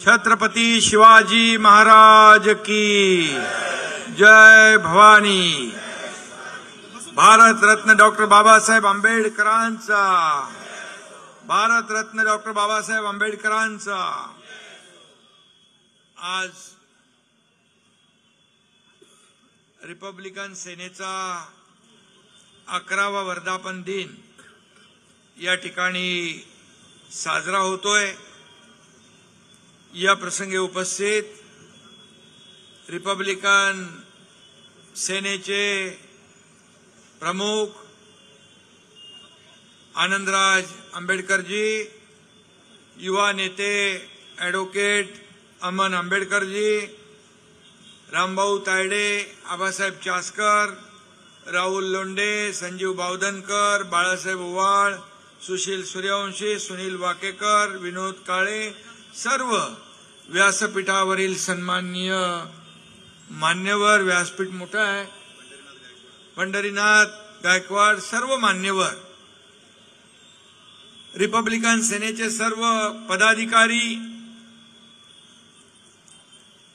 छत्रपति शिवाजी महाराज की जय भवानी। भारत रत्न डॉक्टर बाबासाहेब आंबेडकरांचा, भारत रत्न डॉक्टर बाबासाहेब आंबेडकरांचा। आज रिपब्लिकन सेनेचा 11वा वर्धापन दिन या ठिकाणी साजरा होतोय। या प्रसंगी उपस्थित रिपब्लिकन सेनेचे प्रमुख आनंदराज आंबेडकर जी, युवा नेते ॲडव्होकेट अमन आंबेडकर जी, रामभाऊ तायडे, आबासाहेब चासकर, राहुल लोंढे, संजीव बावधनकर, बाळासाहेब ओवाळ, सुशील सूर्यवंशी, सुनील वाकेकर, विनोद काळे, सर्व व्यासपीठावरील सन्माननीय मान्यवर, व्यासपीठ मोठा आहे, पंढरीनाथ गायकवाड, सर्व मान्यवर, रिपब्लिकन सेनेचे सर्व पदाधिकारी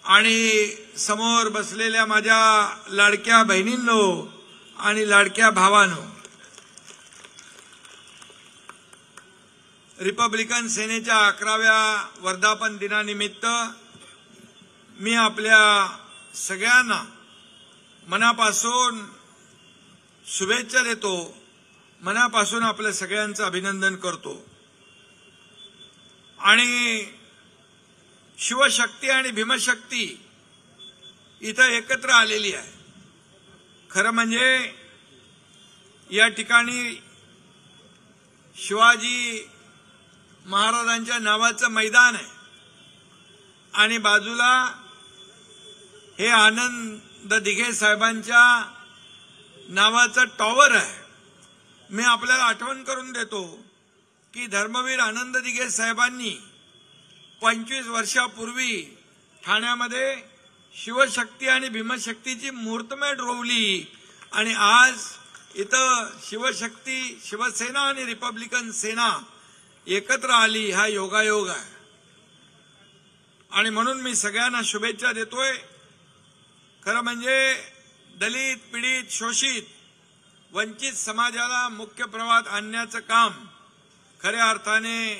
आणि समोर बसलेल्या माझ्या लाडक्या बहिणींनो आणि लाडक्या भावांनो, रिपब्लिकन सेनेच्या 11व्या वर्धापन दिनानिमित्त मी आपल्या सगळ्यांना मनापासून शुभेच्छा देतो, मनापासून आपल्या सगळ्यांचं अभिनंदन करतो। आणि शिवशक्ती आणि भीमशक्ती इथं एकत्र आलेली आहे। खरं म्हणजे या ठिकाणी शिवाजी महाराजांच्या नावाचं मैदान आहे आणि बाजूला हे आनंद दिघे साहेबांच्या नावाचं टॉवर आहे। मी आपल्याला आठवण करून देतो की धर्मवीर आनंद दिघे साहेबांनी 25 वर्षापूर्वी ठाण्यामध्ये शिवशक्ती आणि भीमशक्तीची मूर्तमेढ रोवली आणि आज इथं शिवशक्ती, शिवसेना आणि रिपब्लिकन सेना एकत्र आली, हा योगायोग आहे। आणि म्हणून मी सगळ्यांना शुभेच्छा देतोय। खरं म्हणजे दलित, पीडित, शोषित, वंचित समाजाला मुख्य प्रवाहात आणण्याचं काम खऱ्या अर्थाने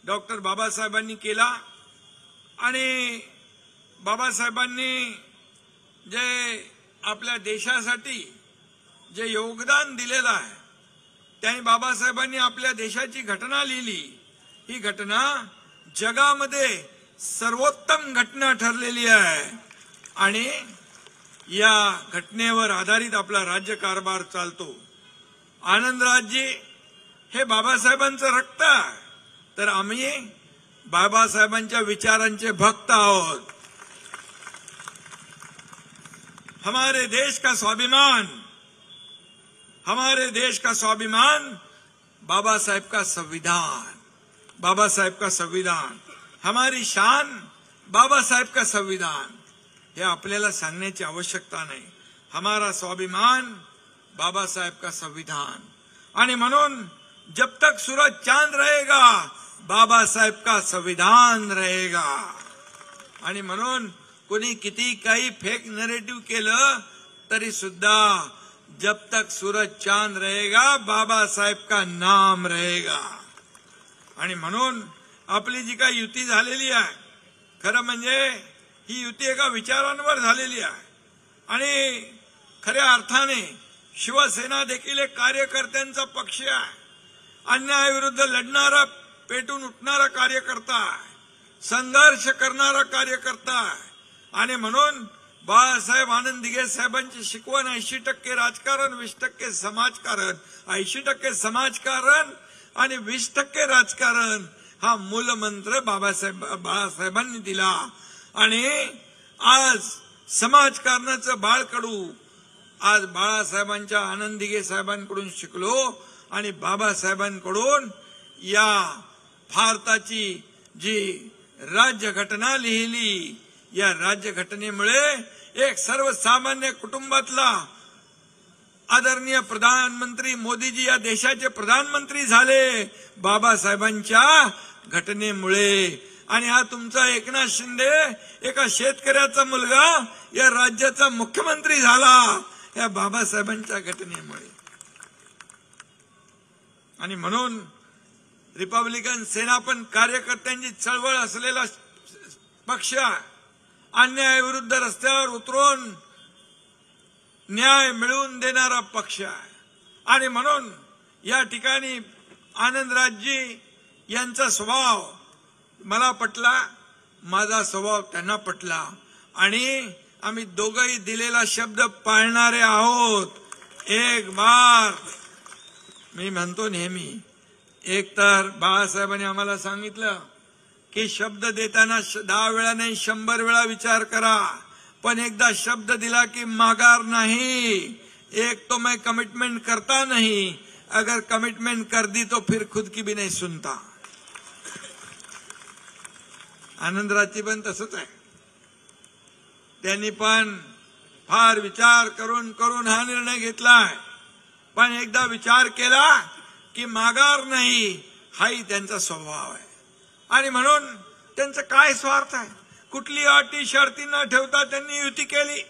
डॉक्टर बाबासाहेबांनी केला आणि बाबासाहेबांनी जे आपल्या देशासाठी जे योगदान दिलेलं आहे, त्यांनी बाबासाहेबांनी आपल्या देशाची घटना लिहिली। ही घटना जगामध्ये सर्वोत्तम घटना ठरलेली आहे आणि या घटनेवर आधारित आपला राज्यकारभार चालतो। आनंदराजजी हे बाबासाहेबांचं रक्त आहे, तर आम्ही बाबासाहेबांच्या विचारांचे भक्त आहोत। हमारे देश का स्वाभिमान, हमारे देश का स्वाभिमान बाबा साहेब का संविधान, बाबा साहेब का संविधान, हमारी शान बाबा साहेब का संविधान। हे आपल्याला सांगण्याची आवश्यकता नाही। हमारा स्वाभिमान बाबा साहेब का संविधान। आणि म्हणून जब तक सूरज चांद रहेगा बाबा साहेब का संविधान रहेगा। आणि म्हणून कोणी किती काही फेक नरेटिव्ह केलं तरी सुद्धा जब तक सूरज चांद रहेगा बाबा साहेब का नाम रहेगा। आणि म्हणून आपली जी काही युती झालेली आहे, खरं म्हणजे ही युती एका विचारांवर झालेली आहे आणि खऱ्या अर्थाने शिवसेना देखील एक कार्यकर्त्यांचा पक्ष आहे, अन्यायाविरुद्ध लढणारा, पेटून उठणारा कार्यकर्ता आहे, संघर्ष करणारा कार्यकर्ता आहे। आणि म्हणून बाळासाहेब आनंद दिघे साहेबांची शिकवण 80% राजकारण, 20% समाजकारण, 80% समाजकारण आणि 20% राजकारण, हा मूलमंत्र बाळासाहेबांनी दिला। आणि आज समाजकारणाचं बाळकडू आज बाळासाहेबांच्या आनंद दिघे साहेबांकडून शिकलो आणि बाबासाहेबांकडून या भारताची जी राज्यघटना लिहिली, या राज्यघटनेमुळे एक सर्वसामान्य कुटुंबातला आदरणीय प्रधानमंत्री मोदीजी या देशाचे प्रधानमंत्री झाले। बाबासाहेबांच्या घटनेमुळे आणि हा तुमचा एकनाथ शिंदे एका शेतकऱ्याचा मुलगा या राज्याचा मुख्यमंत्री झाला या बाबासाहेबांच्या घटनेमुळे. आणि म्हणून रिपब्लिकन सेना पण कार्यकर्त्यांची चळवळ असलेला पक्ष अन्यायाविरुद्ध रस्त्यावर उतरून न्याय मिळवून देणारा पक्ष आहे. आणि म्हणून या ठिकाणी आनंदराजजी यांचा स्वभाव मला पटला, माझा स्वभाव त्यांना पटला आणि आम्ही दोघंही दिलेला शब्द पाळणारे आहोत. एक बार मी म्हणतो नेहमी, एक तर बाळासाहेबांनी आम्हाला सांगितलं की शब्द देताना 10 वेळा नाही 100 वेळा विचार करा, पण एकदा शब्द दिला कि माघार नहीं. एक तो मैं कमिटमेंट करता नहीं, अगर कमिटमेंट कर दी तो फिर खुद की भी नहीं सुनता. आनंदराजची पण तसंच आहे. त्यांनी पण फार विचार करून हा निर्णय घेतलाय, पण एकदा विचार केला की माघार नाही, हाही त्यांचा स्वभाव आहे. आणि म्हणून त्यांचं काय स्वार्थ आहे, कुठली अटी शर्ती न ठेवता त्यांनी युती केली.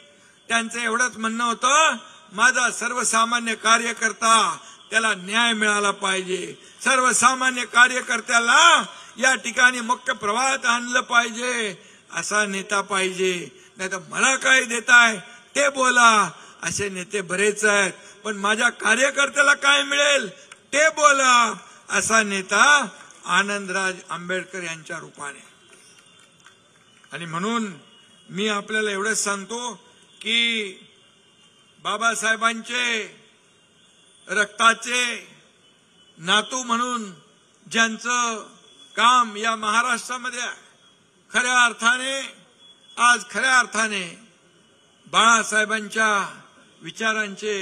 त्यांचं एवढंच म्हणणं होतं, माझा सर्वसामान्य कार्यकर्ता त्याला न्याय मिळाला पाहिजे, सर्वसामान्य कार्यकर्त्याला या ठिकाणी मुख्य प्रवाहात आणलं पाहिजे, असा नेता पाहिजे. नाही तर मला काय देताय ते बोला, असे नेते बरेच आहेत, पण माझ्या कार्यकर्त्याला काय मिळेल ते बोला, असा नेता आनंदराज आंबेडकर यांच्या रूपाने. आणि म्हणून मी आपल्याला एवढंच सांगतो की बाबासाहेबांचे रक्ताचे नातू म्हणून ज्यांचं काम या महाराष्ट्रामध्ये खऱ्या अर्थाने बाळासाहेबांच्या विचारांचे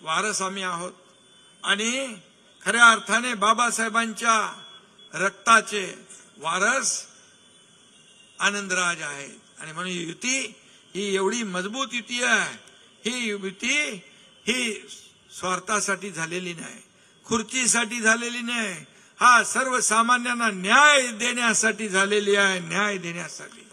वारस आम्ही आहोत आणि खऱ्या अर्थाने बाबासाहेबांच्या रक्ताचे वारस आनंदराज आहेत. आणि म्हणून युती ही एवढी मजबूत युती आहे. ही युती ही स्वार्थासाठी झालेली नाही, खुर्चीसाठी झालेली नाही, हा सर्वसामान्यांना न्याय देण्यासाठी झालेली आहे, न्याय देण्यासाठी.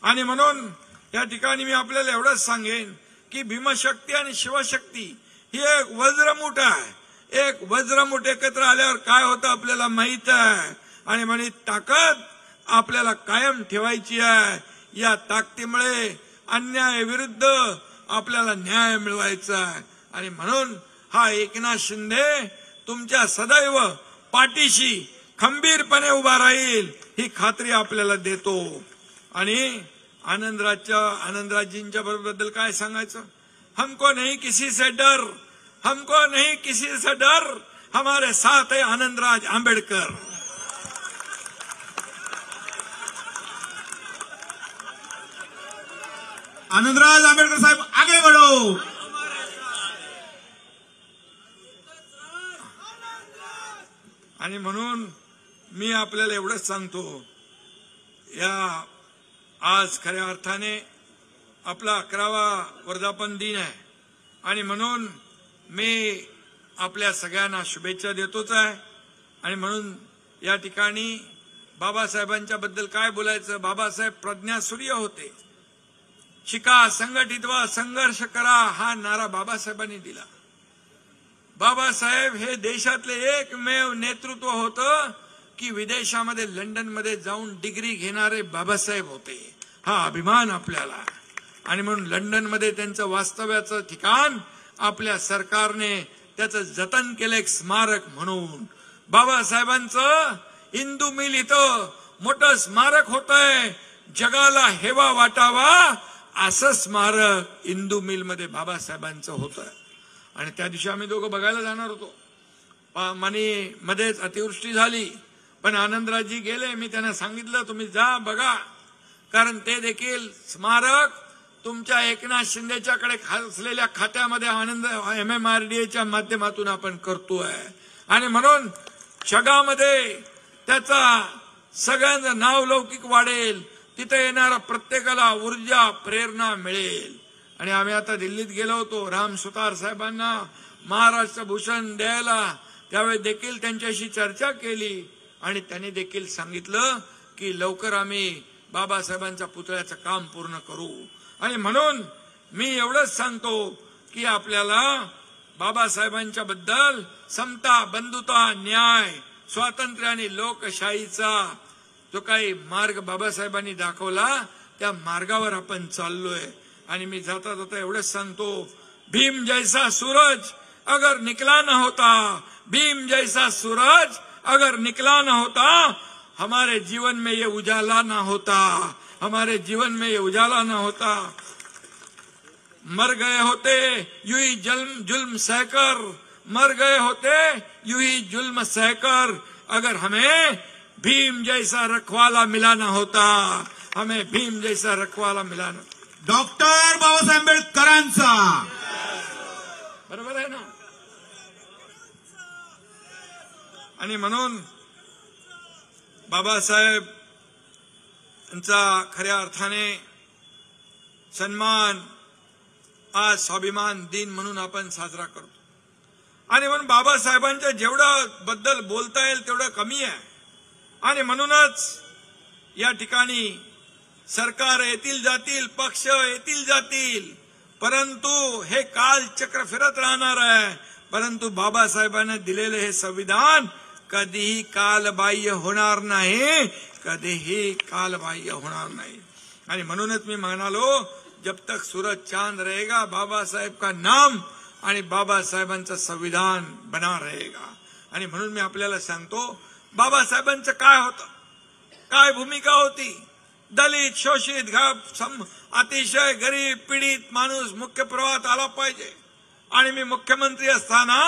आणि म्हणून या ठिकाणी मी आपल्याला एवढंच सांगेन की भीमशक्ती आणि शिवशक्ती ही एक वज्रमुठ आहे. एक वज्रमुठ एकत्र आल्यावर काय होतं आपल्याला माहित आहे. आणि म्हणजे ताकद आपल्याला कायम ठेवायची आहे. या ताकदीमुळे अन्यायाविरुद्ध आपल्याला न्याय मिळवायचा आहे. आणि म्हणून हा एकनाथ शिंदे तुमच्या सदैव पाठीशी खंबीरपणे उभा राहील ही खात्री आपल्याला देतो. आणि आनंदराजजींच्या बद्दल काय सांगायचं, हमको नहीं किसी से डर, हमको नहीं किसी से डर, हमारे साथ है आनंदराज आंबेडकर. आनंदराज आंबेडकर साहेब आगे बढ़ो. आणि म्हणून मी आपल्याला एवढंच सांगतो, या आज खऱ्या अर्थाने आपला 11वा वर्धापन दिन आहे. आणि म्हणून मी आपल्या सगळ्यांना शुभेच्छा देतोच आहे. आणि म्हणून या ठिकाणी बाबासाहेबांच्या बद्दल काय बोलायचं, बाबासाहेब प्रज्ञासूर्य होते. शिका, संघटित व्हा, संघर्ष करा, हा नारा बाबासाहेबांनी दिला. बाबासाहेब हे देशातले एकमेव नेतृत्व होतं की विदेशामध्ये लंडनमध्ये जाऊन डिग्री घेणारे बाबासाहेब होते. हा अभिमान आपल्याला. आणि म्हणून लंडनमध्ये त्यांचं वास्तव्याचं ठिकाण आपल्या सरकारने त्याचं जतन केलं एक स्मारक म्हणून. बाबासाहेबांचं इंदू मिल इथं मोठं स्मारक होतंय, जगाला हेवा वाटावा असं स्मारक इंदू मिल मध्ये बाबासाहेबांचं होतं. आणि त्या दिवशी आम्ही दोघं बघायला जाणार होतो. मध्येच अतिवृष्टी झाली, पण आनंदराजजी गेले. मी त्यांना सांगितलं तुम्ही जा बघा, कारण ते देखील स्मारक तुमच्या एकनाथ शिंदेच्याकडे असलेल्या खात्यामध्ये आनंद MMRDAच्या माध्यमातून आपण करतोय. आणि म्हणून जगामध्ये त्याचा सगळ्यांचं नाव लौकिक वाढेल, तिथे येणारा प्रत्येकाला ऊर्जा प्रेरणा मिळेल. आणि आम्ही आता दिल्लीत गेलो होतो राम सुतार साहेबांना महाराष्ट्र भूषण द्यायला, त्यावेळी देखील त्यांच्याशी चर्चा केली आणि त्यांनी देखील सांगितलं की लवकर आम्ही बाबासाहेबांच्या पुतळ्याचं काम पूर्ण करू. आणि म्हणून मी एवढंच सांगतो की आपल्याला बाबासाहेबांच्या बद्दल समता, बंधुता, न्याय, स्वातंत्र्य आणि लोकशाहीचा जो काही मार्ग बाबासाहेबांनी दाखवला त्या मार्गावर आपण चाललोय. आणि मी जाता जाता एवढंच सांगतो, भीम जैसा सूरज अगर निकला न होता, भीम जैसा सूरज अगर निकला न होता, हमारे जीवन में ये उजाला ना होता, हमारे जीवन में ये उजाला ना होता. मर गए होते यूं ही जुल्म सहकर, मर गए होते यूं ही जुल्म सहकर, अगर हमें भीम जैसा रखवाला मिला ना होता, हमें भीम जैसा रखवाला मिला ना. डॉक्टर बाबासाहेब आंबेडकरांचा. बरोबर आहे ना. आणि म्हणून बाबासाहेब यांचा खऱ्या अर्थाने सन्मान आज स्वाभिमान दिन म्हणून आपण साजरा करतो. आणि म्हणून बाबासाहेबांच्या जेवढं बद्दल बोलता येईल तेवढं कमी आहे. आणि म्हणूनच या ठिकाणी सरकार येतील जातील, पक्ष येतील जातील, परंतु हे कालचक्र फिरत राहणार आहे. परंतु बाबासाहेबांनी दिलेले हे संविधान कधीही कालबाह्य होणार नाही, कधीही कालबाह्य होणार नाही. आणि म्हणूनच मी म्हणालो, जब तक सूरज चांद रहेगा बाबा साहेब का नाम आणि बाबासाहेबांचं संविधान बना रहेगा. आणि म्हणून मी आपल्याला सांगतो, बाबासाहेबांचं काय होतं, काय भूमिका होती. दलित, शोषित, अतिशय गरीब, पीडित माणूस मुख्य प्रवाहात आला पाहिजे. आणि मी मुख्यमंत्री असताना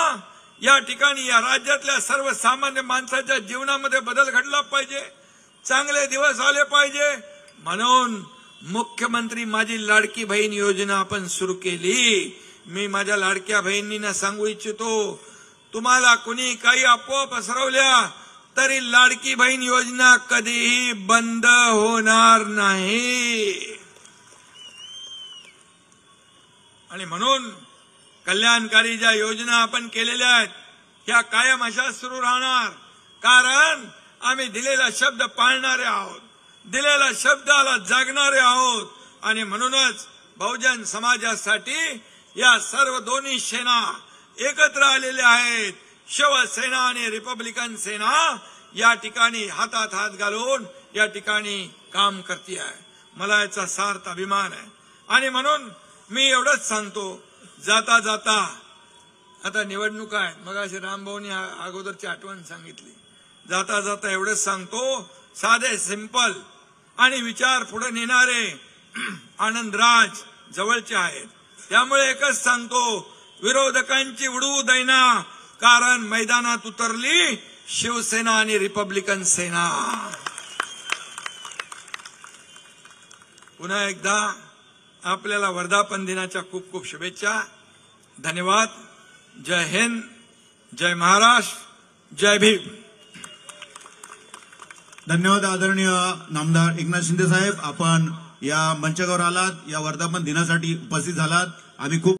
या ठिकाणी या राज्यातल्या सर्वसामान्य माणसाच्या जीवनामध्ये बदल घडला पाहिजे, चांगले दिवस आले पाहिजे. म्हणून मुख्यमंत्री माझी लाडकी बहीण योजना आपण सुरू केली. मी माझ्या लाडक्या बहिणींना सांगू इच्छितो, तुम्हाला कुणी काही अफवा पसरवल्या तरी लाडकी बहीण योजना कधीही बंद होणार नाही. आणि म्हणून कल्याणकारी ज्या योजना आपण केलेल्या आहेत ह्या कायम अशा सुरू राहणार. कारण आम्ही दिलेला शब्द पाळणारे आहोत, दिलेल्या शब्दाला जागणारे आहोत. आणि म्हणूनच बहुजन समाजासाठी या सर्व दोन्ही सेना एकत्र आलेल्या आहेत. शिवसेना आणि रिपब्लिकन सेना या ठिकाणी हातात हात घालून या ठिकाणी काम करते आहे. मला याचा सार्थ अभिमान आहे. आणि म्हणून मी एवढंच सांगतो, जाता जाता आता निवडणुका आहेत, मग अशी रामभाऊनी अगोदरची आठवण सांगितली. जाता जाता एवढंच सांगतो, साधे सिंपल आणि विचार पुढे नेणारे आनंदराज जवळचे आहेत. त्यामुळे एकच सांगतो, विरोधकांची उडवू दैना, कारण मैदानात उतरली शिवसेना आणि रिपब्लिकन सेना. पुन्हा एकदा आपल्याला वर्धापन दिनाच्या खूप खूप शुभेच्छा. धन्यवाद. जय हिंद, जय महाराष्ट्र, जय भीम. धन्यवाद आदरणीय नामदार एकनाथ शिंदे साहेब, आपण या मंचावर आलात, या वर्धापन दिनासाठी उपस्थित झालात. आम्ही खूप